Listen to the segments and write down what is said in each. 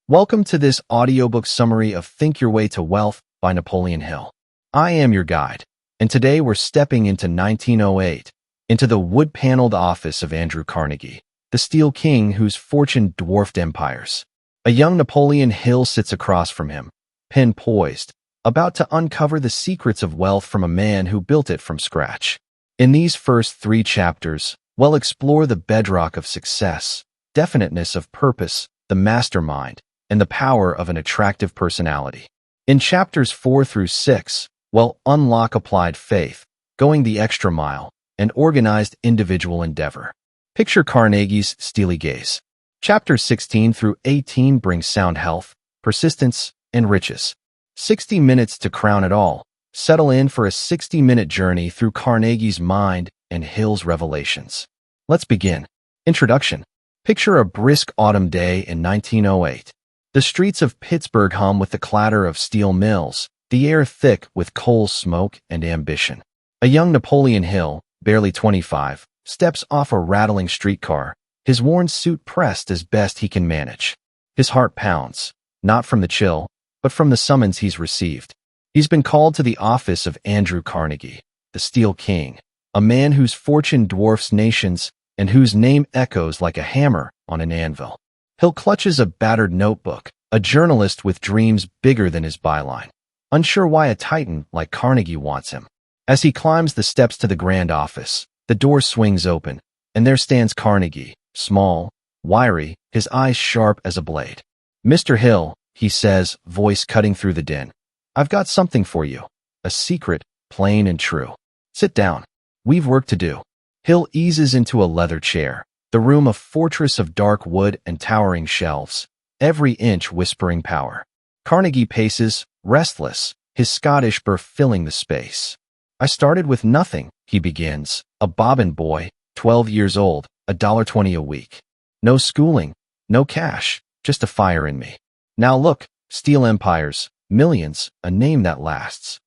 Welcome to this audiobook summary of Think Your Way to Wealth by Napoleon Hill. I am your guide, and today we're stepping into 1908, into the wood-paneled office of Andrew Carnegie, the steel king whose fortune dwarfed empires. A young Napoleon Hill sits across from him, pen poised, about to uncover the secrets of wealth from a man who built it from scratch. In these first 3 chapters, we'll explore the bedrock of success, definiteness of purpose, the mastermind, and the power of an attractive personality. In chapters 4 through 6, we'll unlock applied faith, going the extra mile, and organized individual endeavor. Picture Carnegie's steely gaze. Chapters 16 through 18 bring sound health, persistence, and riches. 60 minutes to crown it all. Settle in for a 60-minute journey through Carnegie's mind and Hill's revelations. Let's begin. Introduction. Picture a brisk autumn day in 1908. The streets of Pittsburgh hum with the clatter of steel mills, the air thick with coal smoke and ambition. A young Napoleon Hill, barely 25, steps off a rattling streetcar, his worn suit pressed as best he can manage. His heart pounds, not from the chill, but from the summons he's received. He's been called to the office of Andrew Carnegie, the Steel King, a man whose fortune dwarfs nations and whose name echoes like a hammer on an anvil. Hill clutches a battered notebook, a journalist with dreams bigger than his byline, unsure why a titan like Carnegie wants him. As he climbs the steps to the grand office, the door swings open, and there stands Carnegie, small, wiry, his eyes sharp as a blade. "Mr. Hill," he says, voice cutting through the din, "I've got something for you, a secret, plain and true. Sit down. We've work to do." Hill eases into a leather chair, the room a fortress of dark wood and towering shelves, every inch whispering power. Carnegie paces, restless, his Scottish burr filling the space. "I started with nothing," he begins, "a bobbin boy, 12 years old, $1.20 a week. No schooling, no cash, just a fire in me. Now look, steel empires, millions, a name that lasts."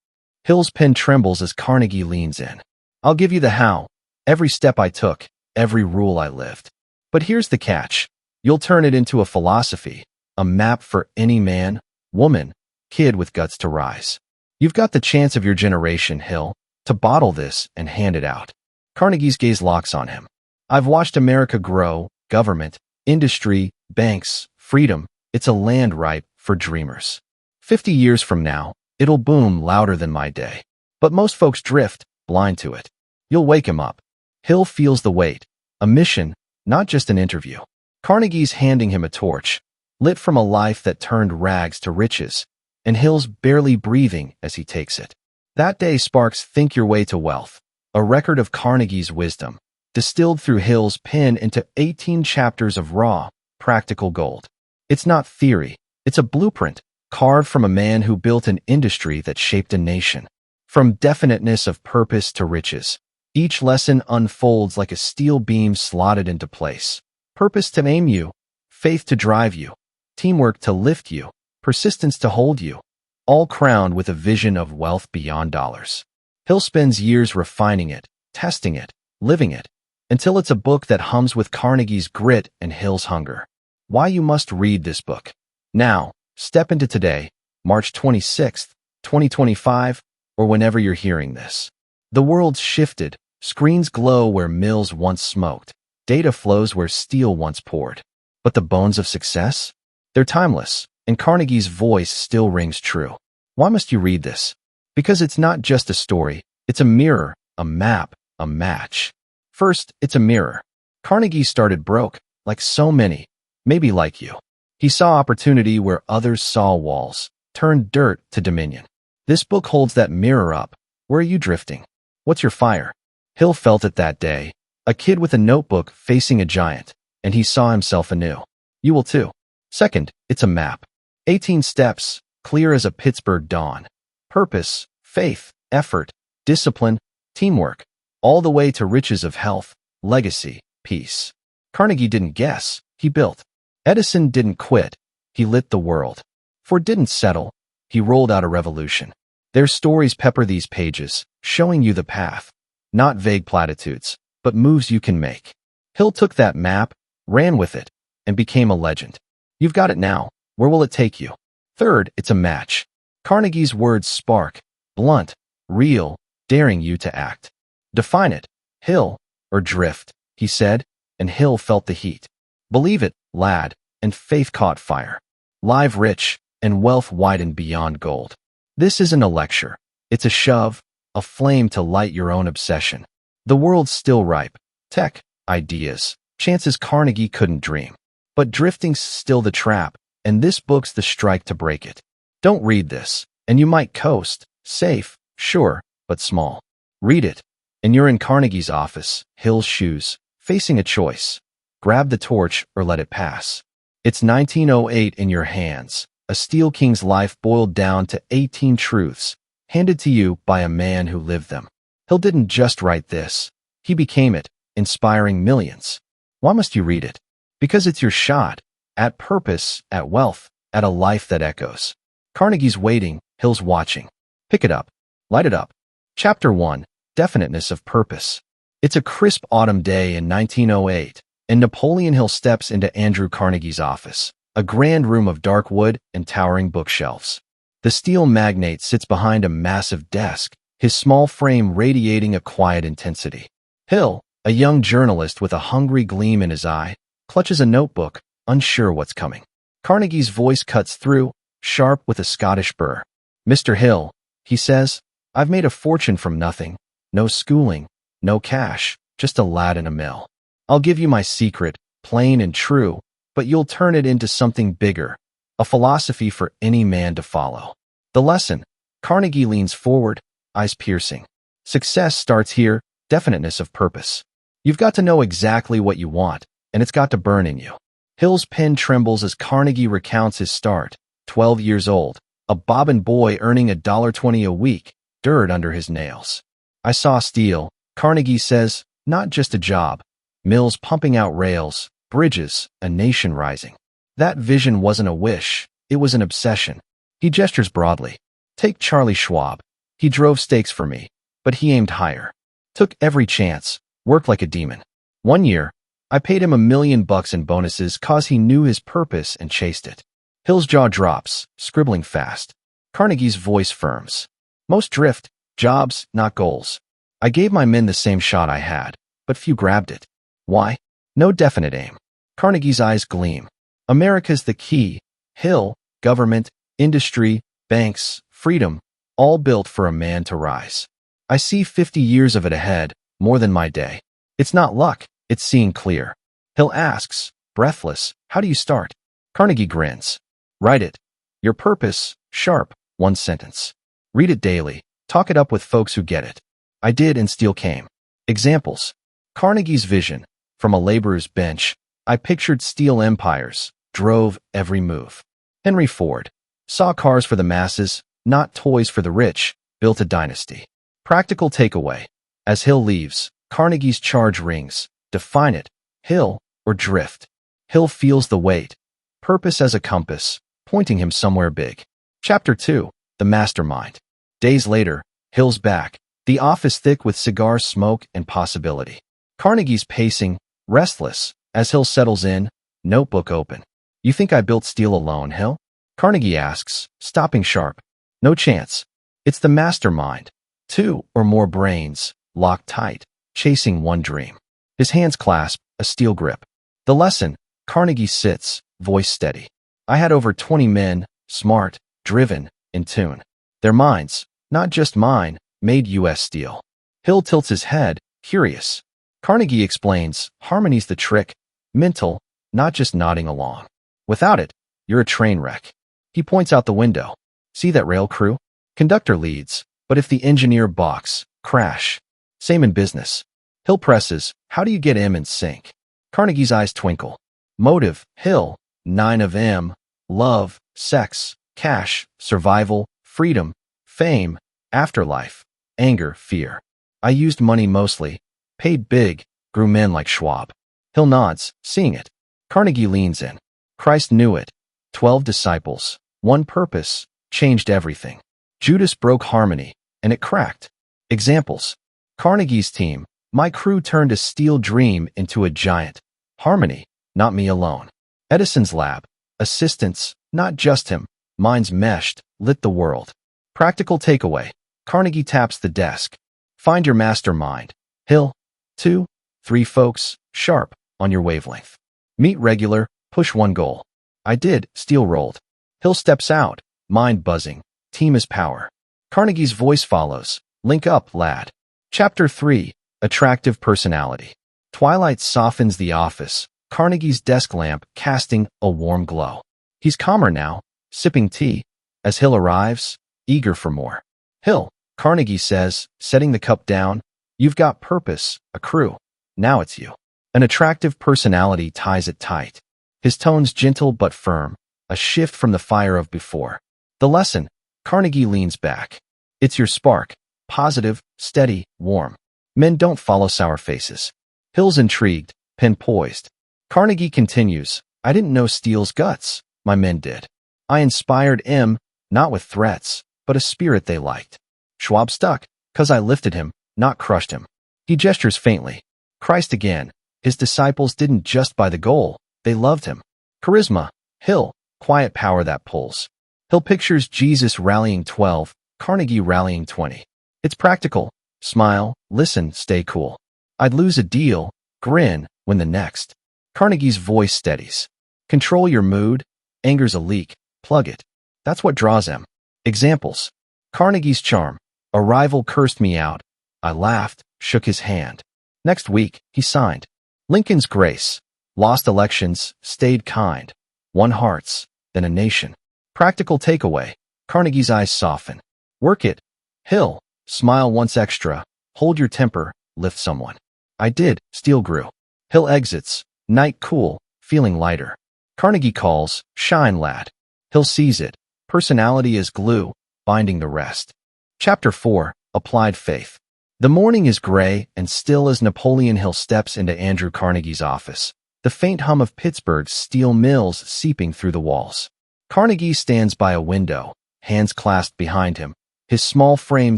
Hill's pen trembles as Carnegie leans in. "I'll give you the how, every step I took, every rule I lived. But here's the catch. You'll turn it into a philosophy, a map for any man, woman, kid with guts to rise. You've got the chance of your generation, Hill, to bottle this and hand it out." Carnegie's gaze locks on him. "I've watched America grow, government, industry, banks, freedom. It's a land ripe for dreamers. 50 years from now, it'll boom louder than my day. But most folks drift, blind to it. You'll wake him up." Hill feels the weight, a mission, not just an interview. Carnegie's handing him a torch, lit from a life that turned rags to riches, and Hill's barely breathing as he takes it. That day sparks Think Your Way to Wealth, a record of Carnegie's wisdom, distilled through Hill's pen into 18 chapters of raw, practical gold. It's not theory, it's a blueprint, carved from a man who built an industry that shaped a nation. From definiteness of purpose to riches, each lesson unfolds like a steel beam slotted into place. Purpose to aim you, faith to drive you, teamwork to lift you, persistence to hold you, all crowned with a vision of wealth beyond dollars. Hill spends years refining it, testing it, living it, until it's a book that hums with Carnegie's grit and Hill's hunger. Why you must read this book. Now, step into today, March 26th, 2025, or whenever you're hearing this. The world's shifted. Screens glow where mills once smoked. Data flows where steel once poured. But the bones of success? They're timeless, and Carnegie's voice still rings true. Why must you read this? Because it's not just a story. It's a mirror, a map, a match. First, it's a mirror. Carnegie started broke, like so many, maybe like you. He saw opportunity where others saw walls, turned dirt to dominion. This book holds that mirror up. Where are you drifting? What's your fire? Hill felt it that day, a kid with a notebook facing a giant, and he saw himself anew. You will too. Second, it's a map. 18 steps, clear as a Pittsburgh dawn. Purpose, faith, effort, discipline, teamwork, all the way to riches of health, legacy, peace. Carnegie didn't guess, he built. Edison didn't quit, he lit the world. Ford didn't settle, he rolled out a revolution. Their stories pepper these pages, showing you the path. Not vague platitudes, but moves you can make. Hill took that map, ran with it, and became a legend. You've got it now. Where will it take you? Third, it's a match. Carnegie's words spark, blunt, real, daring you to act. Define it, Hill, or drift, he said, and Hill felt the heat. Believe it, lad, and faith caught fire. Live rich, and wealth widened beyond gold. This isn't a lecture. It's a shove, a flame to light your own obsession. The world's still ripe. Tech, ideas, chances Carnegie couldn't dream. But drifting's still the trap, and this book's the strike to break it. Don't read this, and you might coast, safe, sure, but small. Read it, and you're in Carnegie's office, Hill's shoes, facing a choice. Grab the torch or let it pass. It's 1908 in your hands, a Steel King's life boiled down to 18 truths, handed to you by a man who lived them. Hill didn't just write this. He became it, inspiring millions. Why must you read it? Because it's your shot, at purpose, at wealth, at a life that echoes. Carnegie's waiting, Hill's watching. Pick it up. Light it up. Chapter 1, Definiteness of Purpose. It's a crisp autumn day in 1908, and Napoleon Hill steps into Andrew Carnegie's office, a grand room of dark wood and towering bookshelves. The steel magnate sits behind a massive desk, his small frame radiating a quiet intensity. Hill, a young journalist with a hungry gleam in his eye, clutches a notebook, unsure what's coming. Carnegie's voice cuts through, sharp with a Scottish burr. "Mr. Hill," he says, "I've made a fortune from nothing. No schooling, no cash, just a lad in a mill. I'll give you my secret, plain and true, but you'll turn it into something bigger, a philosophy for any man to follow." The lesson. Carnegie leans forward, eyes piercing. Success starts here, definiteness of purpose. You've got to know exactly what you want, and it's got to burn in you. Hill's pen trembles as Carnegie recounts his start, 12 years old, a bobbin boy earning $1.20 a week, dirt under his nails. "I saw steel," Carnegie says, "not just a job. Mills pumping out rails, bridges, a nation rising. That vision wasn't a wish, it was an obsession." He gestures broadly. "Take Charlie Schwab. He drove stakes for me, but he aimed higher. Took every chance, worked like a demon. One year, I paid him $1 million in bonuses cause he knew his purpose and chased it." Hill's jaw drops, scribbling fast. Carnegie's voice firms. "Most drift, jobs, not goals. I gave my men the same shot I had, but few grabbed it. Why? No definite aim." Carnegie's eyes gleam. "America's the key. Hill, government, industry, banks, freedom, all built for a man to rise. I see 50 years of it ahead, more than my day. It's not luck, it's seeing clear." Hill asks, breathless, "How do you start?" Carnegie grins. "Write it. Your purpose, sharp, one sentence. Read it daily, talk it up with folks who get it. I did and steel came." Examples. Carnegie's vision. From a laborer's bench, I pictured steel empires, drove every move. Henry Ford. Saw cars for the masses, not toys for the rich, built a dynasty. Practical takeaway. As Hill leaves, Carnegie's charge rings. Define it, Hill, or drift. Hill feels the weight. Purpose as a compass, pointing him somewhere big. Chapter 2, The Mastermind. Days later, Hill's back, the office thick with cigar smoke and possibility. Carnegie's pacing, restless, as Hill settles in, notebook open. "You think I built steel alone, Hill?" Carnegie asks, stopping sharp. "No chance. It's the mastermind. 2 or more brains, locked tight, chasing one dream." His hands clasp, a steel grip. The lesson. Carnegie sits, voice steady. "I had over 20 men, smart, driven, in tune. Their minds, not just mine, made U.S. steel." Hill tilts his head, curious. Carnegie explains, "Harmony's the trick. Mental, not just nodding along. Without it, you're a train wreck." He points out the window. "See that rail crew? Conductor leads, but if the engineer balks, crash. Same in business." Hill presses, "How do you get M in sync?" Carnegie's eyes twinkle. Motive, Hill, 9 of M, love, sex, cash, survival, freedom, fame, afterlife, anger, fear. I used money mostly, paid big, grew men like Schwab." Hill nods, seeing it. Carnegie leans in. "Christ knew it. 12 disciples, one purpose, changed everything. Judas broke harmony, and it cracked." Examples. Carnegie's team. "My crew turned a steel dream into a giant. Harmony, not me alone." Edison's lab. "Assistants, Not just him. Minds meshed, lit the world. Practical takeaway. Carnegie taps the desk. Find your mastermind. Hill. 2, 3 folks, sharp, on your wavelength. Meet regular, push one goal. I did, steel rolled. Hill steps out, mind buzzing. Team is power. Carnegie's voice follows. Link up, lad. Chapter 3. Attractive Personality. Twilight softens the office, Carnegie's desk lamp casting a warm glow. He's calmer now, sipping tea, as Hill arrives, eager for more. Hill, Carnegie says, setting the cup down, you've got purpose, a crew. Now it's you. An attractive personality ties it tight. His tone's gentle but firm, a shift from the fire of before. The lesson, Carnegie leans back. It's your spark, positive, steady, warm. Men don't follow sour faces. Hill's intrigued, pen poised. Carnegie continues, I didn't know steel's guts, my men did. I inspired him, not with threats, but a spirit they liked. Schwab stuck, 'cause I lifted him, not crushed him. He gestures faintly. Christ again, his disciples didn't just buy the goal, they loved him. Charisma, Hill, quiet power that pulls. Hill pictures Jesus rallying 12, Carnegie rallying 20. It's practical. Smile, listen, stay cool. I'd lose a deal, grin, when the next. Carnegie's voice steadies. Control your mood, anger's a leak, plug it. That's what draws him. Examples. Carnegie's charm. A rival cursed me out. I laughed, shook his hand. Next week, he signed. Lincoln's grace. Lost elections, stayed kind. Won hearts, then a nation. Practical takeaway. Carnegie's eyes soften. Work it. Hill. Smile once extra. Hold your temper, lift someone. I did, steel grew. Hill exits. Night cool, feeling lighter. Carnegie calls, shine lad. Hill sees it. Personality is glue, binding the rest. Chapter 4. Applied Faith. The morning is gray and still as Napoleon Hill steps into Andrew Carnegie's office. The faint hum of Pittsburgh's steel mills seeping through the walls. Carnegie stands by a window, hands clasped behind him, his small frame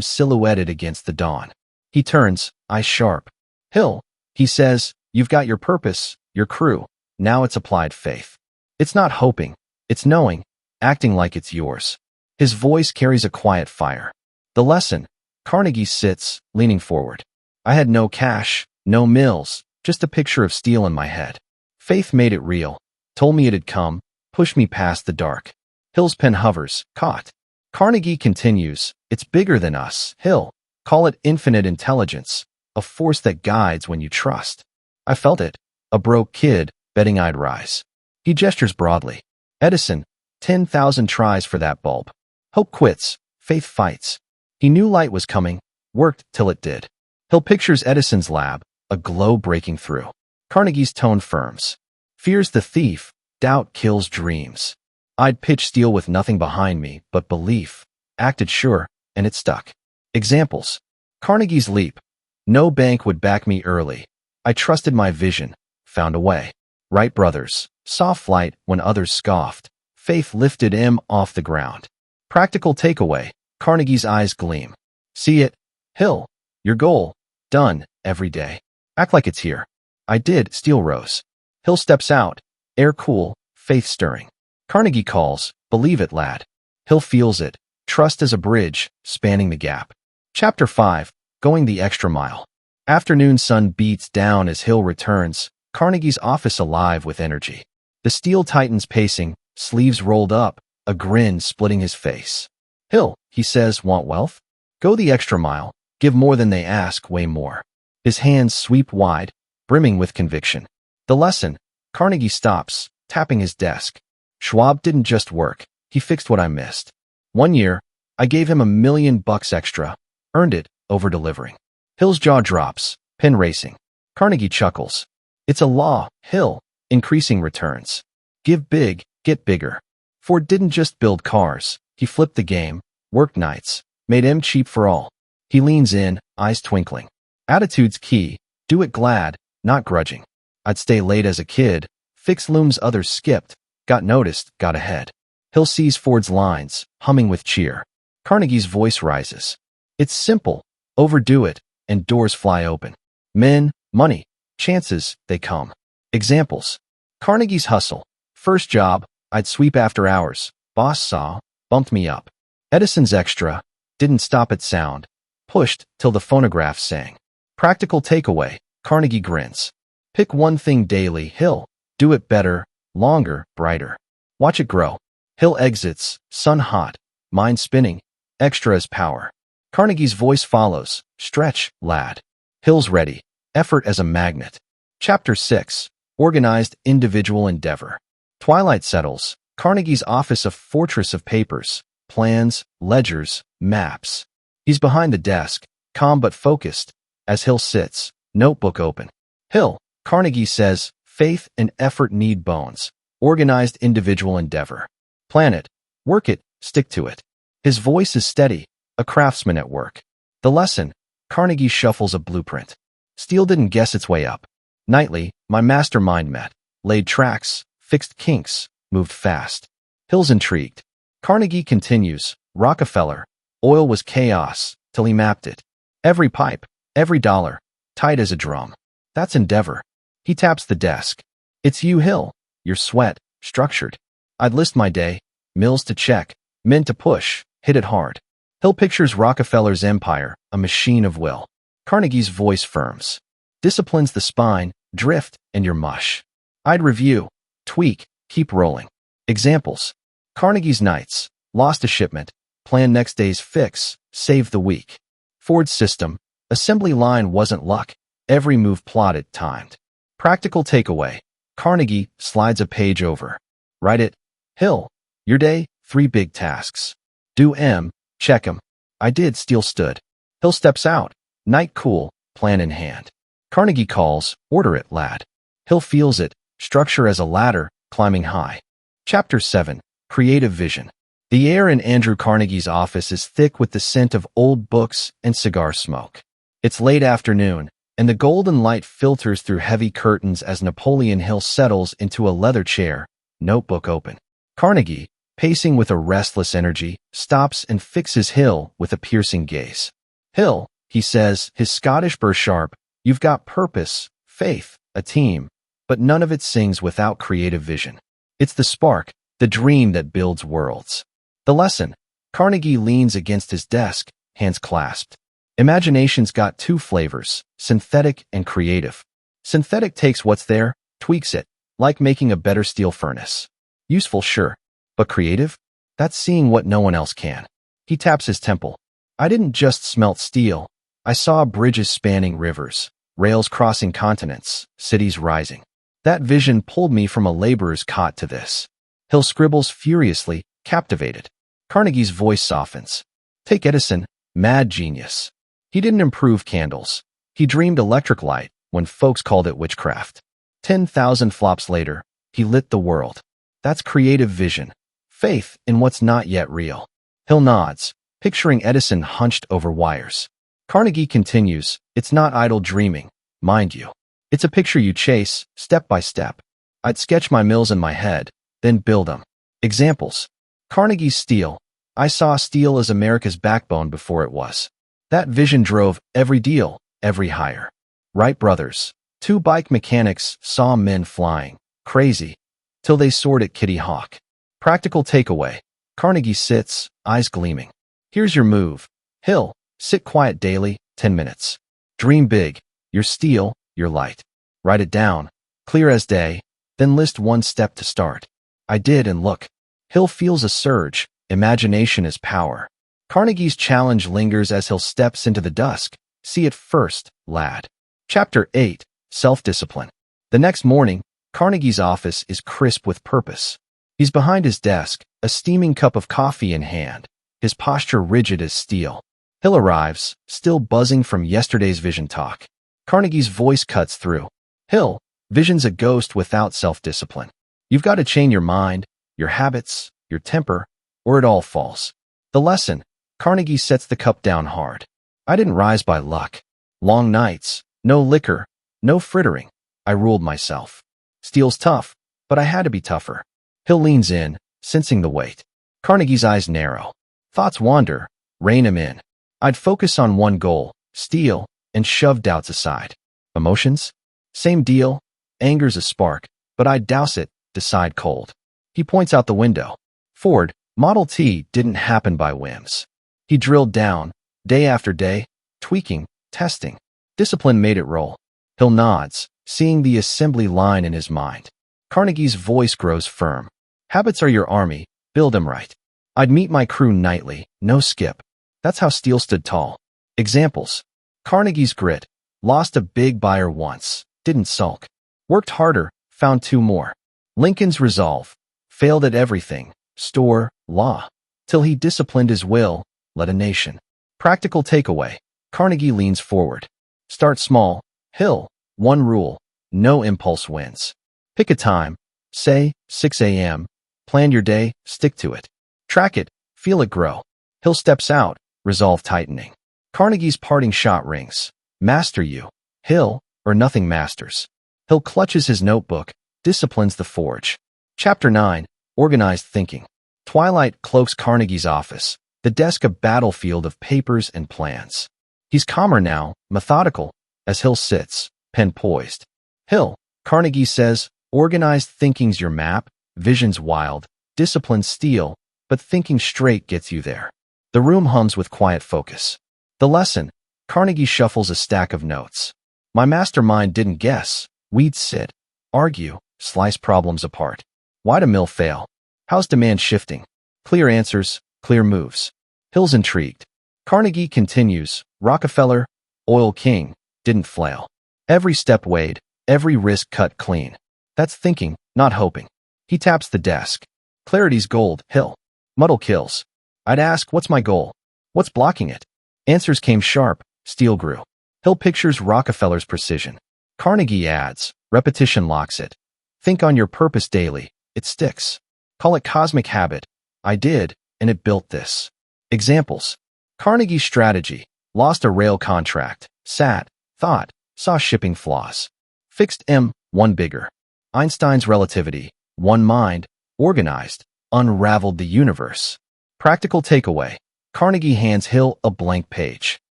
silhouetted against the dawn. He turns, eyes sharp. Hill, he says, you've got your purpose, your crew. Now it's applied faith. It's not hoping, it's knowing, acting like it's yours. His voice carries a quiet fire. The lesson, Carnegie sits, leaning forward. I had no cash, no mills, just a picture of steel in my head. Faith made it real, told me it'd come, pushed me past the dark. Hill's pen hovers, caught. Carnegie continues, it's bigger than us, Hill. Call it infinite intelligence, a force that guides when you trust. I felt it, a broke kid, betting I'd rise. He gestures broadly. Edison, 10,000 tries for that bulb. Hope quits, faith fights. He knew light was coming, worked till it did. Hill pictures Edison's lab, a glow breaking through. Carnegie's tone firms. Fear's the thief, doubt kills dreams. I'd pitch steel with nothing behind me but belief, acted sure, and it stuck. Examples. Carnegie's leap. No bank would back me early. I trusted my vision, found a way. Wright brothers. Soft flight when others scoffed. Faith lifted him off the ground. Practical takeaway. Carnegie's eyes gleam. See it? Hill. Your goal. Done. Every day. Act like it's here. I did. Steel rose. Hill steps out. Air cool. Faith stirring. Carnegie calls. Believe it, lad. Hill feels it. Trust as a bridge, spanning the gap. Chapter 5. Going the extra mile. Afternoon sun beats down as Hill returns, Carnegie's office alive with energy. The steel titan's pacing, sleeves rolled up, a grin splitting his face. Hill, he says, want wealth? Go the extra mile, give more than they ask, way more. His hands sweep wide, brimming with conviction. The lesson, Carnegie stops, tapping his desk. Schwab didn't just work, he fixed what I missed. 1 year, I gave him $1 million extra, earned it, over-delivering. Hill's jaw drops, pen racing. Carnegie chuckles. It's a law, Hill, increasing returns. Give big, get bigger. Ford didn't just build cars, he flipped the game, worked nights, made M cheap for all. He leans in, eyes twinkling. Attitude's key, do it glad, not grudging. I'd stay late as a kid, fix looms others skipped, got noticed, got ahead. Hill sees Ford's lines, humming with cheer. Carnegie's voice rises. It's simple, overdo it, and doors fly open. Men, money, chances, they come. Examples. Carnegie's hustle. First job, I'd sweep after hours. Boss saw, bumped me up. Edison's extra, didn't stop at sound. Pushed till the phonograph sang. Practical takeaway, Carnegie grins. Pick one thing daily, Hill. Do it better, longer, brighter. Watch it grow. Hill exits, sun hot, mind spinning. Extra is power. Carnegie's voice follows. Stretch, lad. Hill's ready. Effort as a magnet. Chapter 6. Organized Individual Endeavor. Twilight settles. Carnegie's office a fortress of papers, plans, ledgers, maps. He's behind the desk, calm but focused, as Hill sits, notebook open. Hill, Carnegie says, faith and effort need bones. Organized individual endeavor. Plan it, work it, stick to it. His voice is steady, a craftsman at work. The lesson, Carnegie shuffles a blueprint. Steel didn't guess its way up. Nightly, my mastermind met, laid tracks, fixed kinks, moved fast. Hill's intrigued. Carnegie continues, Rockefeller, oil was chaos, till he mapped it. Every pipe, every dollar, tight as a drum. That's endeavor. He taps the desk. It's you, Hill. Your sweat, structured. I'd list my day, mills to check, men to push, hit it hard. Hill pictures Rockefeller's empire, a machine of will. Carnegie's voice firms. Disciplines the spine, drift, and your mush. I'd review, tweak, keep rolling. Examples. Carnegie's nights, lost a shipment, plan next day's fix, save the week. Ford's system, assembly line wasn't luck, every move plotted, timed. Practical takeaway. Carnegie slides a page over. Write it. Hill, your day, 3 big tasks. Do M, check 'em. I did, Steel stood. Hill steps out, night cool, plan in hand. Carnegie calls, order it, lad. Hill feels it, structure as a ladder, climbing high. Chapter 7. Creative Vision. The air in Andrew Carnegie's office is thick with the scent of old books and cigar smoke. It's late afternoon, and the golden light filters through heavy curtains as Napoleon Hill settles into a leather chair, notebook open. Carnegie, pacing with a restless energy, stops and fixes Hill with a piercing gaze. Hill, he says, his Scottish burr sharp, you've got purpose, faith, a team, but none of it sings without creative vision. It's the spark, the dream that builds worlds. The lesson. Carnegie leans against his desk, hands clasped. Imagination's got 2 flavors, synthetic and creative. Synthetic takes what's there, tweaks it, like making a better steel furnace. Useful, sure, but creative? That's seeing what no one else can. He taps his temple. I didn't just smelt steel. I saw bridges spanning rivers, rails crossing continents, cities rising. That vision pulled me from a laborer's cot to this. Hill scribbles furiously, captivated. Carnegie's voice softens. Take Edison, mad genius. He didn't improve candles. He dreamed electric light when folks called it witchcraft. 10,000 flops later, he lit the world. That's creative vision. Faith in what's not yet real. Hill nods, picturing Edison hunched over wires. Carnegie continues, it's not idle dreaming, mind you. It's a picture you chase, step by step. I'd sketch my mills in my head, then build them. Examples. Carnegie's steel. I saw steel as America's backbone before it was. That vision drove every deal, every hire. Wright brothers. 2 bike mechanics saw men flying, crazy, till they soared at Kitty Hawk. Practical takeaway. Carnegie sits, eyes gleaming. Here's your move. Hill, sit quiet daily, 10 minutes. Dream big. Your steel, your light. Write it down, clear as day, then list 1 step to start. I did, and look. Hill feels a surge. Imagination is power. Carnegie's challenge lingers as Hill steps into the dusk. See it first, lad. Chapter 8. Self-Discipline. The next morning, Carnegie's office is crisp with purpose. He's behind his desk, a steaming cup of coffee in hand, his posture rigid as steel. Hill arrives, still buzzing from yesterday's vision talk. Carnegie's voice cuts through. Hill, vision's a ghost without self-discipline. You've got to chain your mind, your habits, your temper, or it all falls. The lesson. Carnegie sets the cup down hard. I didn't rise by luck. Long nights, no liquor, no frittering. I ruled myself. Steel's tough, but I had to be tougher. Hill leans in, sensing the weight. Carnegie's eyes narrow. Thoughts wander, rein him in. I'd focus on one goal, steel, and shove doubts aside. Emotions? Same deal. Anger's a spark, but I'd douse it, decide cold. He points out the window. Ford, Model T didn't happen by whims. He drilled down, day after day, tweaking, testing. Discipline made it roll. Hill nods, seeing the assembly line in his mind. Carnegie's voice grows firm. Habits are your army, build them right. I'd meet my crew nightly, no skip. That's how steel stood tall. Examples. Carnegie's grit. Lost a big buyer once, didn't sulk. Worked harder, found two more. Lincoln's resolve. Failed at everything, store, law. Till he disciplined his will, led a nation. Practical takeaway. Carnegie leans forward. Start small. Hill. One rule. No impulse wins. Pick a time. Say, 6 a.m. Plan your day, stick to it. Track it, feel it grow. Hill steps out, resolve tightening. Carnegie's parting shot rings. Master you. Hill, or nothing masters. Hill clutches his notebook, disciplines the forge. Chapter 9. Organized Thinking. Twilight cloaks Carnegie's office, the desk a battlefield of papers and plans. He's calmer now, methodical, as Hill sits, pen poised. Hill, Carnegie says, organized thinking's your map, vision's wild, discipline's steel, but thinking straight gets you there. The room hums with quiet focus. The lesson. Carnegie shuffles a stack of notes. My mastermind didn't guess. We'd sit, argue, slice problems apart. Why'd a mill fail? How's demand shifting? Clear answers, clear moves. Hill's intrigued. Carnegie continues. Rockefeller, oil king, didn't flail. Every step weighed, every risk cut clean. That's thinking, not hoping. He taps the desk. Clarity's gold, Hill. Muddle kills. I'd ask, what's my goal? What's blocking it? Answers came sharp, steel grew. Hill pictures Rockefeller's precision. Carnegie adds, repetition locks it. Think on your purpose daily, it sticks. Call it cosmic habit. I did, and it built this. Examples. Carnegie's strategy. Lost a rail contract. Sat, thought, saw shipping flaws. Fixed one bigger. Einstein's relativity. One mind, organized, unraveled the universe. Practical takeaway. Carnegie hands Hill a blank page.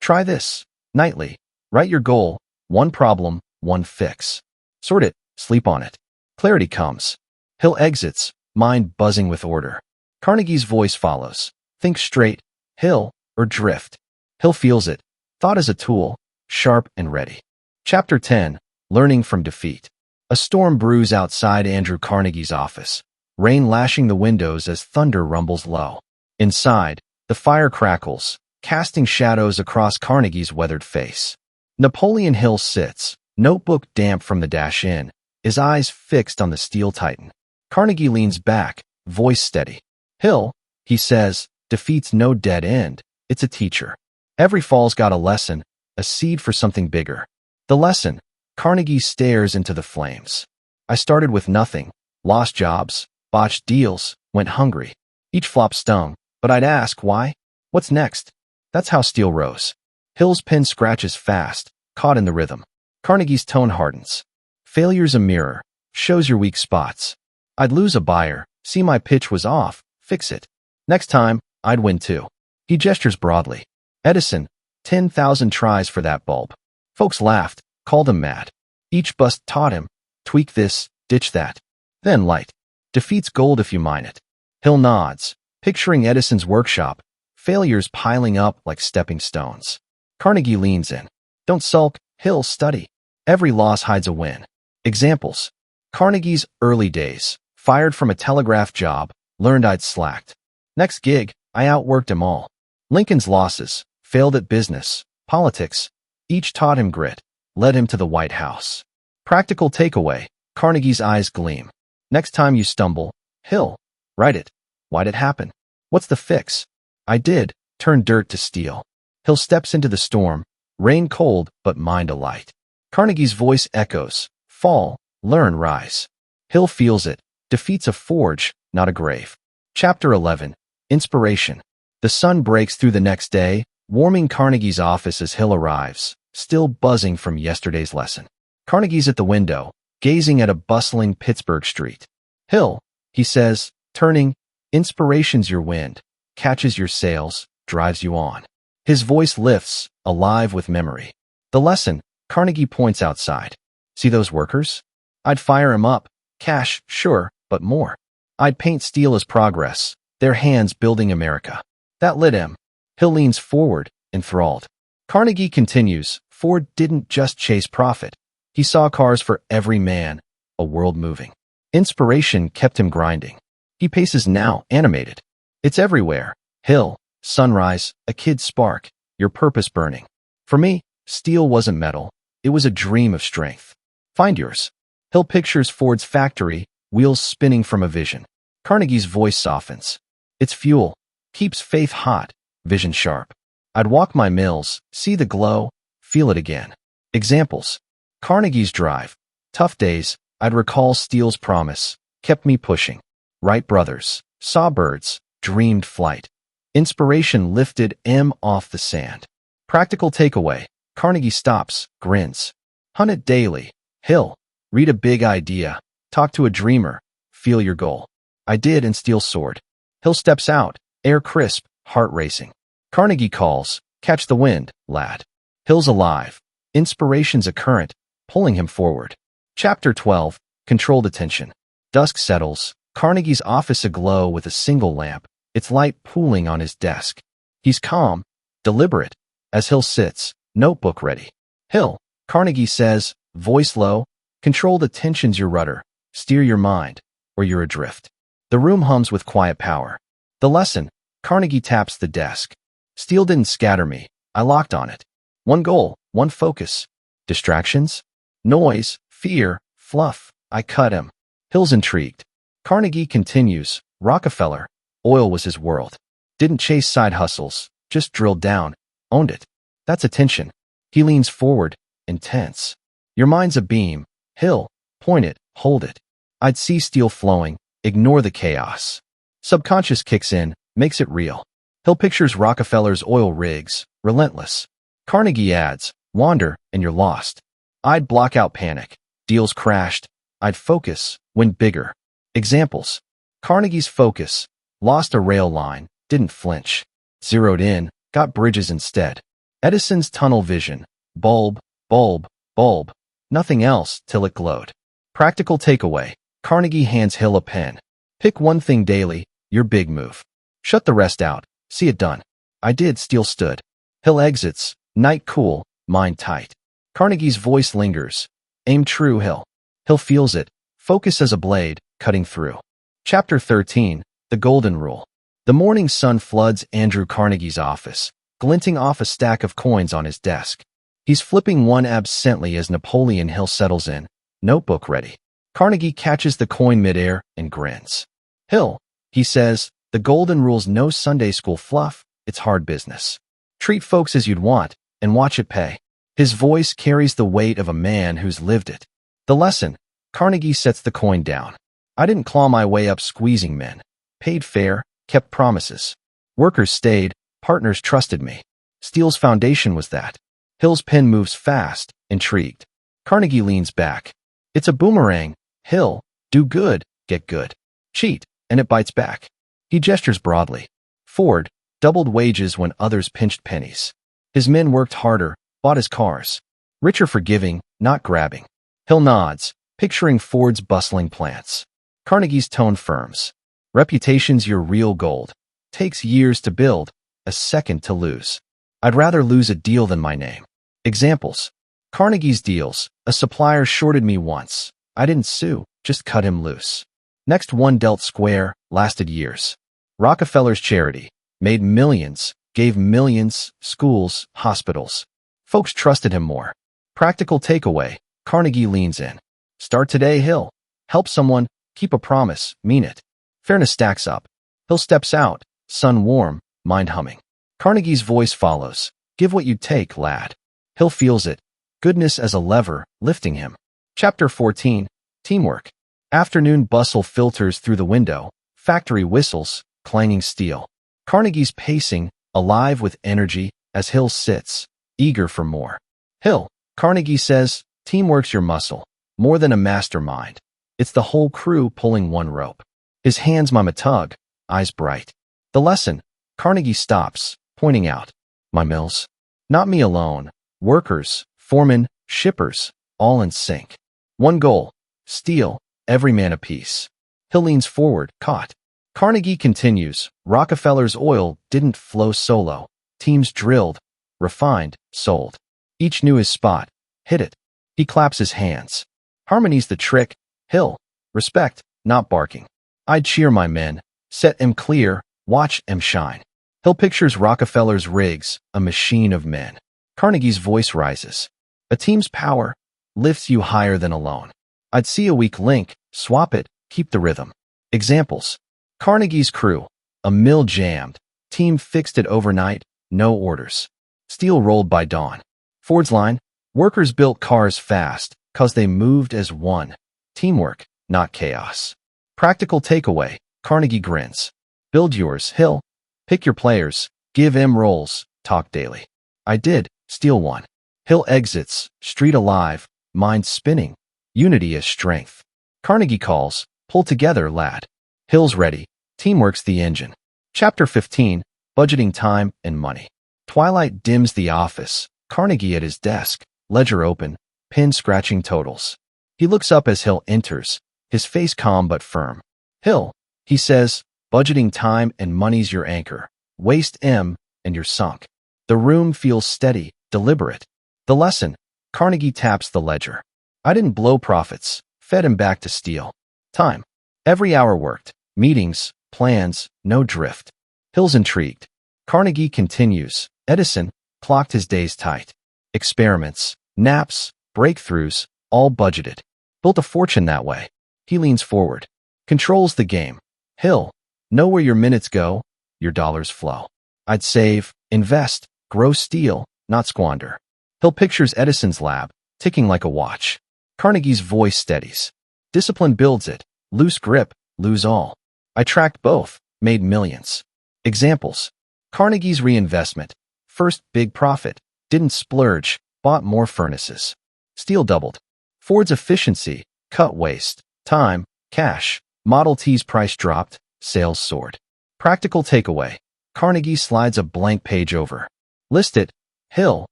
Try this. Nightly. Write your goal. One problem, one fix. Sort it, sleep on it. Clarity comes. Hill exits, mind buzzing with order. Carnegie's voice follows. Think straight. Hill, or drift. Hill feels it. Thought as a tool, sharp and ready. Chapter 10. Learning from defeat. A storm brews outside Andrew Carnegie's office. Rain lashing the windows as thunder rumbles low. Inside, the fire crackles, casting shadows across Carnegie's weathered face. Napoleon Hill sits, notebook damp from the dash in, his eyes fixed on the steel titan. Carnegie leans back, voice steady. Hill, he says, defeat's no dead end, it's a teacher. Every fall's got a lesson, a seed for something bigger. The lesson. Carnegie stares into the flames. I started with nothing, lost jobs, botched deals, went hungry. Each flop stung, but I'd ask why? What's next? That's how steel rose. Hill's pen scratches fast, caught in the rhythm. Carnegie's tone hardens. Failure's a mirror, shows your weak spots. I'd lose a buyer, see my pitch was off, fix it. Next time, I'd win too. He gestures broadly. Edison, 10,000 tries for that bulb. Folks laughed, called him mad. Each bust taught him, tweak this, ditch that. Then light. Defeat's gold if you mine it. Hill nods, picturing Edison's workshop, failures piling up like stepping stones. Carnegie leans in. Don't sulk, Hill, study. Every loss hides a win. Examples. Carnegie's early days. Fired from a telegraph job, learned I'd slacked. Next gig, I outworked him all. Lincoln's losses. Failed at business, politics. Each taught him grit, led him to the White House. Practical takeaway. Carnegie's eyes gleam. Next time you stumble, Hill, write it. Why'd it happen? What's the fix? I did, turn dirt to steel. Hill steps into the storm, rain cold but mind alight. Carnegie's voice echoes. Fall, learn, rise. Hill feels it. Defeat's a forge, not a grave. Chapter 11. Inspiration. The sun breaks through the next day, warming Carnegie's office as Hill arrives, still buzzing from yesterday's lesson. Carnegie's at the window, gazing at a bustling Pittsburgh street. Hill, he says, turning, inspiration's your wind, catches your sails, drives you on. His voice lifts, alive with memory. The lesson. Carnegie points outside. See those workers? I'd fire 'em up. Cash, sure, but more. I'd paint steel as progress, their hands building America. That lit him. Hill leans forward, enthralled. Carnegie continues, Ford didn't just chase profit. He saw cars for every man, a world moving. Inspiration kept him grinding. He paces now, animated. It's everywhere. Hill, sunrise, a kid's spark, your purpose burning. For me, steel wasn't metal. It was a dream of strength. Find yours. Hill pictures Ford's factory, wheels spinning from a vision. Carnegie's voice softens. It's fuel, keeps faith hot, vision sharp. I'd walk my mills, see the glow, feel it again. Examples. Carnegie's drive. Tough days, I'd recall steel's promise, kept me pushing. Wright brothers, saw birds, dreamed flight. Inspiration lifted M off the sand. Practical takeaway. Carnegie stops, grins. Hunt it daily. Hill. Read a big idea. Talk to a dreamer. Feel your goal. I did, and steel soared. Hill steps out, air crisp, heart racing. Carnegie calls, catch the wind, lad. Hill's alive. Inspiration's a current, pulling him forward. Chapter 12, Controlled Attention. Dusk settles, Carnegie's office aglow with a single lamp, its light pooling on his desk. He's calm, deliberate, as Hill sits, notebook ready. Hill, Carnegie says, voice low, controlled attention's your rudder, steer your mind, or you're adrift. The room hums with quiet power. The lesson, Carnegie taps the desk. Steel didn't scatter me, I locked on it. One goal, one focus. Distractions? Noise, fear, fluff, I cut him. Hill's intrigued. Carnegie continues, Rockefeller, oil was his world. Didn't chase side hustles, just drilled down, owned it. That's attention. He leans forward, intense. Your mind's a beam. Hill, point it, hold it. I'd see steel flowing, ignore the chaos. Subconscious kicks in, makes it real. Hill pictures Rockefeller's oil rigs, relentless. Carnegie adds, wander, and you're lost. I'd block out panic. Deals crashed. I'd focus, win bigger. Examples. Carnegie's focus. Lost a rail line, didn't flinch. Zeroed in, got bridges instead. Edison's tunnel vision. Bulb, bulb, bulb. Nothing else till it glowed. Practical takeaway. Carnegie hands Hill a pen. Pick one thing daily, your big move. Shut the rest out. See it done. I did, steel stood. Hill exits, night cool, mind tight. Carnegie's voice lingers. Aim true, Hill. Hill feels it. Focus as a blade, cutting through. Chapter 13, The Golden Rule. The morning sun floods Andrew Carnegie's office, glinting off a stack of coins on his desk. He's flipping one absently as Napoleon Hill settles in, notebook ready. Carnegie catches the coin midair and grins. Hill, he says, the golden rule's no Sunday school fluff, it's hard business. Treat folks as you'd want, and watch it pay. His voice carries the weight of a man who's lived it. The lesson, Carnegie sets the coin down. I didn't claw my way up squeezing men. Paid fair, kept promises. Workers stayed, partners trusted me. Steel's foundation was that. Hill's pen moves fast, intrigued. Carnegie leans back. It's a boomerang. Hill, do good, get good. Cheat, and it bites back. He gestures broadly. Ford, doubled wages when others pinched pennies. His men worked harder, bought his cars. Richer for giving, not grabbing. Hill nods, picturing Ford's bustling plants. Carnegie's tone firms. Reputation's your real gold. Takes years to build, a second to lose. I'd rather lose a deal than my name. Examples. Carnegie's deals. A supplier shorted me once. I didn't sue, just cut him loose. Next one dealt square, lasted years. Rockefeller's charity. Made millions, gave millions, schools, hospitals. Folks trusted him more. Practical takeaway. Carnegie leans in. Start today, Hill. Help someone, keep a promise, mean it. Fairness stacks up. Hill steps out, sun warm, mind humming. Carnegie's voice follows. Give what you take, lad. Hill feels it. Goodness as a lever, lifting him. Chapter 14, Teamwork. Afternoon bustle filters through the window. Factory whistles, clanging steel. Carnegie's pacing, alive with energy, as Hill sits, eager for more. Hill, Carnegie says, teamwork's your muscle, more than a mastermind. It's the whole crew pulling one rope. His hands mime a tug, eyes bright. The lesson, Carnegie stops, pointing out. My mills. Not me alone. Workers, foremen, shippers, all in sync. One goal, steel, every man a piece. Hill leans forward, caught. Carnegie continues, Rockefeller's oil didn't flow solo. Teams drilled, refined, sold. Each knew his spot, hit it. He claps his hands. Harmony's the trick. Hill, respect, not barking. I'd cheer my men, set 'em clear, watch 'em shine. Hill pictures Rockefeller's rigs, a machine of men. Carnegie's voice rises. A team's power lifts you higher than alone. I'd see a weak link, swap it, keep the rhythm. Examples. Carnegie's crew, a mill jammed, team fixed it overnight, no orders. Steel rolled by dawn. Ford's line, workers built cars fast, 'cause they moved as one. Teamwork, not chaos. Practical takeaway, Carnegie grins. Build yours, Hill. Pick your players, give 'em roles, talk daily. I did, Steel won. Hill exits, street alive, mind spinning, unity is strength. Carnegie calls, pull together, lad. Hill's ready, teamwork's the engine. Chapter 15, Budgeting Time and Money. Twilight dims the office, Carnegie at his desk, ledger open, pen scratching totals. He looks up as Hill enters, his face calm but firm. Hill, he says, budgeting time and money's your anchor. Waste M and you're sunk. The room feels steady, deliberate. The lesson, Carnegie taps the ledger. I didn't blow profits, fed him back to Steel. Time. Every hour worked. Meetings, plans, no drift. Hill's intrigued. Carnegie continues. Edison clocked his days tight. Experiments, naps, breakthroughs, all budgeted. Built a fortune that way. He leans forward. Controls the game. Hill, know where your minutes go, your dollars flow. I'd save, invest, grow Steel, not squander. Hill pictures Edison's lab, ticking like a watch. Carnegie's voice steadies. Discipline builds it. Loose grip, lose all. I tracked both, made millions. Examples. Carnegie's reinvestment. First big profit. Didn't splurge, bought more furnaces. Steel doubled. Ford's efficiency. Cut waste. Time. Cash. Model T's price dropped. Sales soared. Practical takeaway. Carnegie slides a blank page over. List it. Hill.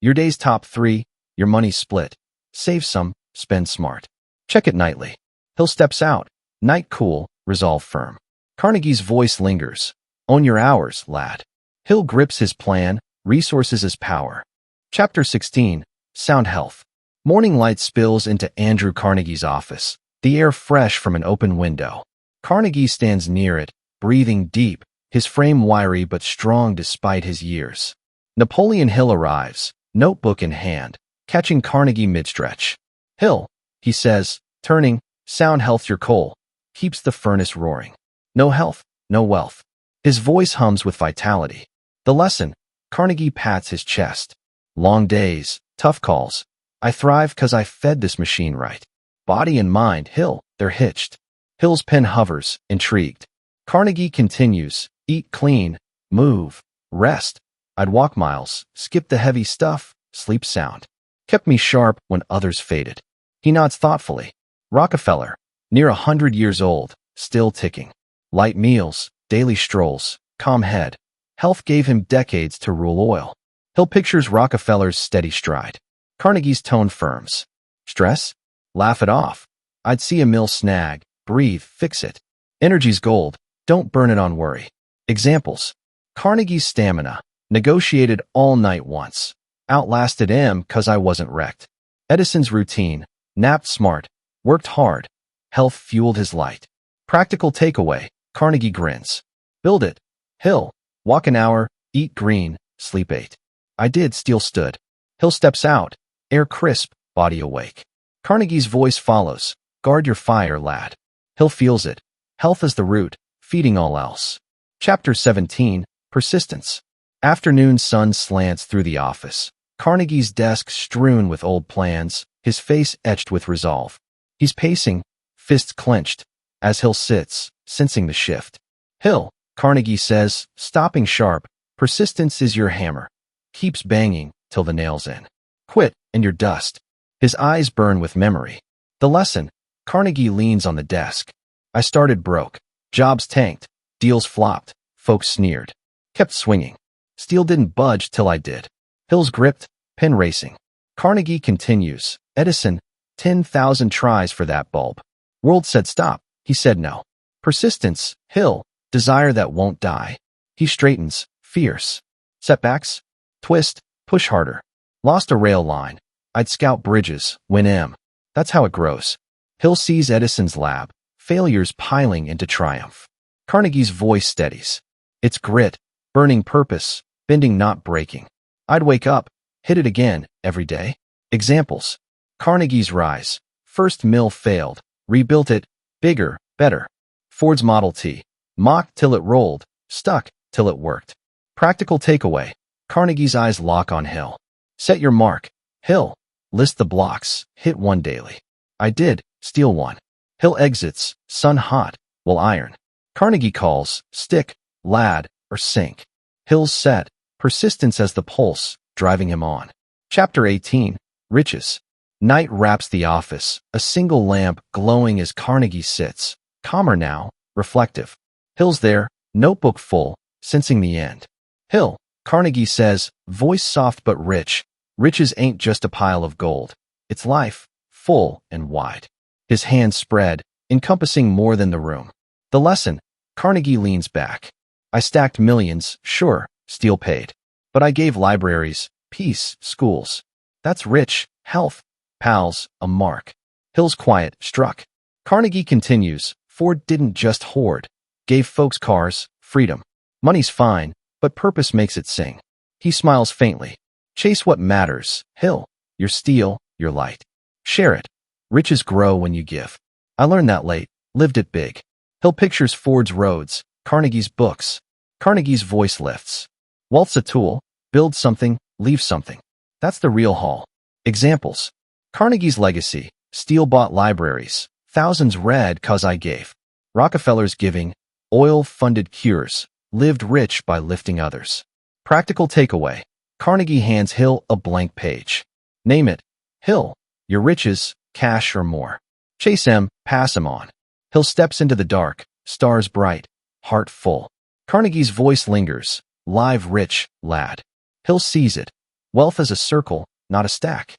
Your day's top 3. Your money's split. Save some. Spend smart. Check it nightly. Hill steps out. Night cool. Resolve firm. Carnegie's voice lingers. Own your hours, lad. Hill grips his plan. Resources as power. Chapter 16. Sound Health. Morning light spills into Andrew Carnegie's office, the air fresh from an open window. Carnegie stands near it, breathing deep, his frame wiry but strong despite his years. Napoleon Hill arrives, notebook in hand, catching Carnegie mid-stretch. Hill, he says, turning, sound health your coal, keeps the furnace roaring. No health, no wealth. His voice hums with vitality. The lesson, Carnegie pats his chest. Long days, tough calls. I thrive 'cause I fed this machine right. Body and mind, Hill, they're hitched. Hill's pen hovers, intrigued. Carnegie continues, eat clean, move, rest. I'd walk miles, skip the heavy stuff, sleep sound. Kept me sharp when others faded. He nods thoughtfully. Rockefeller, near 100 years old, still ticking. Light meals, daily strolls, calm head. Health gave him decades to rule oil. Hill pictures Rockefeller's steady stride. Carnegie's tone firms. Stress? Laugh it off. I'd see a mill snag, breathe, fix it. Energy's gold, don't burn it on worry. Examples. Carnegie's stamina, negotiated all night once. Outlasted M 'cause I wasn't wrecked. Edison's routine, napped smart, worked hard. Health fueled his light. Practical takeaway, Carnegie grins. Build it. Hill, walk an hour, eat green, sleep 8. I did, Steel stood. Hill steps out, air crisp, body awake. Carnegie's voice follows. Guard your fire, lad. Hill feels it. Health is the root, feeding all else. Chapter 17, Persistence. Afternoon sun slants through the office. Carnegie's desk strewn with old plans, his face etched with resolve. He's pacing, fists clenched, as Hill sits, sensing the shift. Hill, Carnegie says, stopping sharp, persistence is your hammer. Keeps banging till the nail's in. Quit, and you're dust. His eyes burn with memory. The lesson, Carnegie leans on the desk. I started broke. Jobs tanked. Deals flopped. Folks sneered. Kept swinging. Steel didn't budge till I did. Hill's gripped, pen racing. Carnegie continues. Edison, 10,000 tries for that bulb. World said stop. He said no. Persistence, Hill, desire that won't die. He straightens, fierce. Setbacks, twist, push harder. Lost a rail line. I'd scout bridges, win M. That's how it grows. Hill sees Edison's lab, failures piling into triumph. Carnegie's voice steadies. It's grit, burning purpose, bending not breaking. I'd wake up, hit it again, every day. Examples. Carnegie's rise. First mill failed, rebuilt it, bigger, better. Ford's Model T. Mocked till it rolled, stuck till it worked. Practical takeaway. Carnegie's eyes lock on Hill. Set your mark. Hill. List the blocks, hit one daily. I did, steal one. Hill exits, sun hot, will iron. Carnegie calls, stick, lad, or sink. Hill's set, persistence as the pulse, driving him on. Chapter 18, Riches. Night wraps the office, a single lamp glowing as Carnegie sits, calmer now, reflective. Hill's there, notebook full, sensing the end. Hill, Carnegie says, voice soft but rich. Riches ain't just a pile of gold. It's life, full and wide. His hands spread, encompassing more than the room. The lesson, Carnegie leans back. I stacked millions, sure, steel paid. But I gave libraries, peace, schools. That's rich, health, pals, a mark. Hill's quiet, struck. Carnegie continues, Ford didn't just hoard. Gave folks cars, freedom. Money's fine, but purpose makes it sing. He smiles faintly. Chase what matters, Hill. Your steel, your light. Share it. Riches grow when you give. I learned that late, lived it big. Hill pictures Ford's roads, Carnegie's books. Carnegie's voice lifts. Wealth's a tool, build something, leave something. That's the real haul. Examples. Carnegie's legacy, steel-bought libraries, thousands read 'cause I gave. Rockefeller's giving, oil-funded cures, lived rich by lifting others. Practical takeaway. Carnegie hands Hill a blank page. Name it. Hill, your riches, cash or more. Chase him, pass him on. Hill steps into the dark, stars bright, heart full. Carnegie's voice lingers, live rich, lad. Hill sees it. Wealth is a circle, not a stack.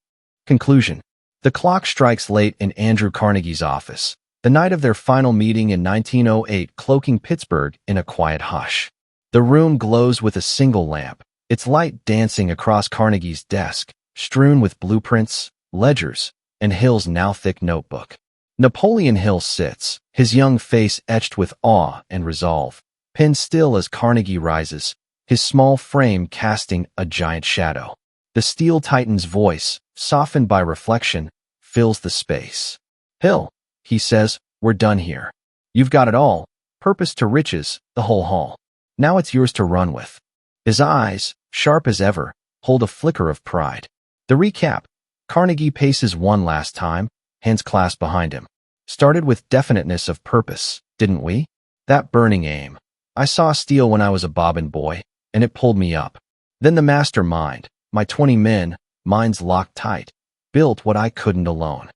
Conclusion. The clock strikes late in Andrew Carnegie's office, the night of their final meeting in 1908, cloaking Pittsburgh in a quiet hush. The room glows with a single lamp, its light dancing across Carnegie's desk, strewn with blueprints, ledgers, and Hill's now thick notebook. Napoleon Hill sits, his young face etched with awe and resolve, pinned still as Carnegie rises, his small frame casting a giant shadow. The steel titan's voice, softened by reflection, fills the space. Hill, he says, we're done here. You've got it all, purpose to riches, the whole haul. Now it's yours to run with. His eyes, sharp as ever, hold a flicker of pride. The recap. Carnegie paces one last time, hands clasped behind him. Started with definiteness of purpose, didn't we? That burning aim. I saw steel when I was a bobbin boy, and it pulled me up. Then the mastermind, my 20 men, minds locked tight, built what I couldn't alone.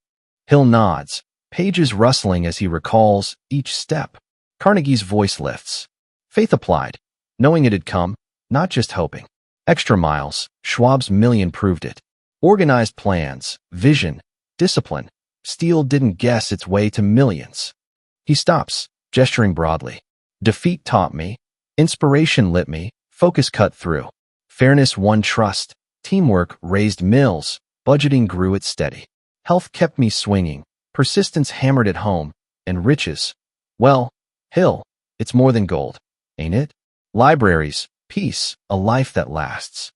Hill nods, pages rustling as he recalls each step. Carnegie's voice lifts. Faith applied, knowing it had come, not just hoping. Extra miles, Schwab's million proved it. Organized plans, vision, discipline. Steel didn't guess its way to millions. He stops, gesturing broadly. Defeat taught me. Inspiration lit me. Focus cut through. Fairness won trust. Teamwork raised mills. Budgeting grew it steady. Health kept me swinging. Persistence hammered it home. And riches. Well, Hill, it's more than gold, ain't it? Libraries, peace, a life that lasts.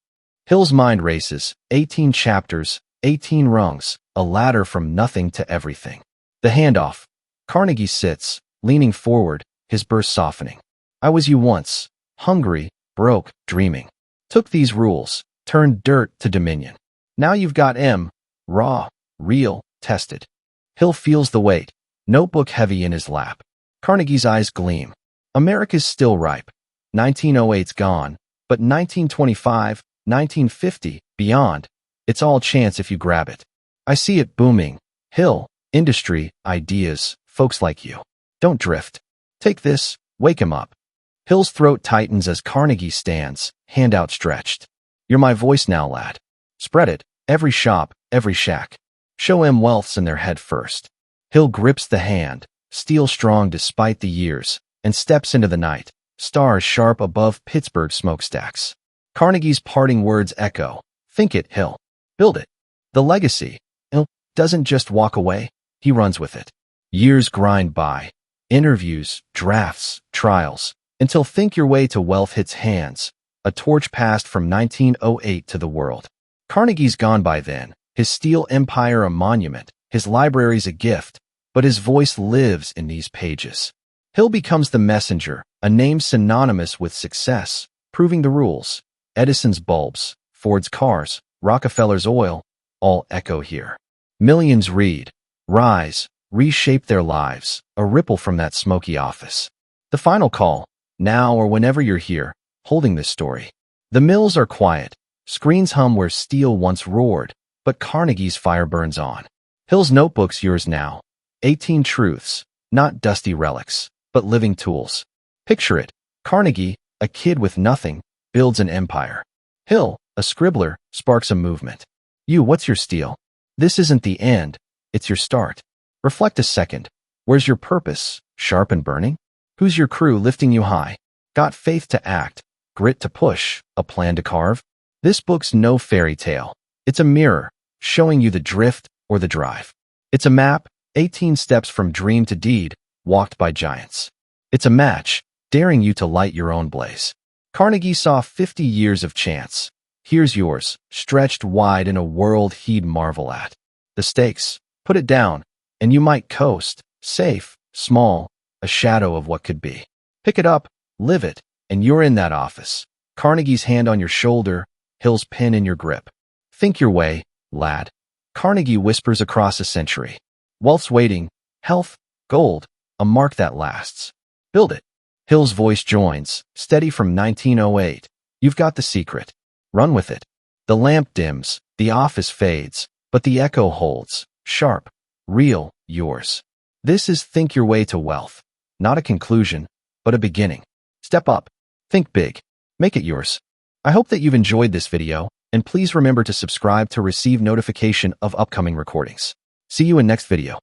Hill's mind races, 18 chapters, 18 rungs, a ladder from nothing to everything. The handoff. Carnegie sits, leaning forward, his burst softening. I was you once, hungry, broke, dreaming. Took these rules, turned dirt to dominion. Now you've got M, raw, real, tested. Hill feels the weight, notebook heavy in his lap. Carnegie's eyes gleam. America's still ripe. 1908's gone, but 1925, 1950, beyond, it's all chance if you grab it. I see it booming. Hill, industry, ideas, folks like you. Don't drift. Take this, wake him up. Hill's throat tightens as Carnegie stands, hand outstretched. You're my voice now, lad. Spread it, every shop, every shack. Show 'em wealth's in their head first. Hill grips the hand, steel strong despite the years, and steps into the night, stars sharp above Pittsburgh smokestacks. Carnegie's parting words echo, "Think it, Hill. Build it." The legacy, Hill, doesn't just walk away, he runs with it. Years grind by, interviews, drafts, trials, until Think Your Way to Wealth hits hands, a torch passed from 1908 to the world. Carnegie's gone by then, his steel empire a monument, his libraries a gift, but his voice lives in these pages. Hill becomes the messenger, a name synonymous with success, proving the rules. Edison's bulbs, Ford's cars, Rockefeller's oil, all echo here. Millions read, rise, reshape their lives, a ripple from that smoky office. The final call, now or whenever you're here, holding this story. The mills are quiet, screens hum where steel once roared, but Carnegie's fire burns on. Hill's notebook's yours now. 18 truths, not dusty relics, but living tools. Picture it, Carnegie, a kid with nothing, builds an empire. Hill, a scribbler, sparks a movement. You, what's your steel? This isn't the end, it's your start. Reflect a second. Where's your purpose, sharp and burning? Who's your crew lifting you high? Got faith to act, grit to push, a plan to carve? This book's no fairy tale. It's a mirror, showing you the drift or the drive. It's a map, 18 steps from dream to deed, walked by giants. It's a match, daring you to light your own blaze. Carnegie saw 50 years of chance. Here's yours, stretched wide in a world he'd marvel at. The stakes, put it down, and you might coast, safe, small, a shadow of what could be. Pick it up, live it, and you're in that office. Carnegie's hand on your shoulder, Hill's pen in your grip. Think your way, lad. Carnegie whispers across a century. Wealth's waiting, health, gold, a mark that lasts. Build it. Hill's voice joins, steady from 1908. You've got the secret. Run with it. The lamp dims, the office fades, but the echo holds, sharp, real, yours. This is Think Your Way to Wealth. Not a conclusion, but a beginning. Step up. Think big. Make it yours. I hope that you've enjoyed this video, and please remember to subscribe to receive notification of upcoming recordings. See you in next video.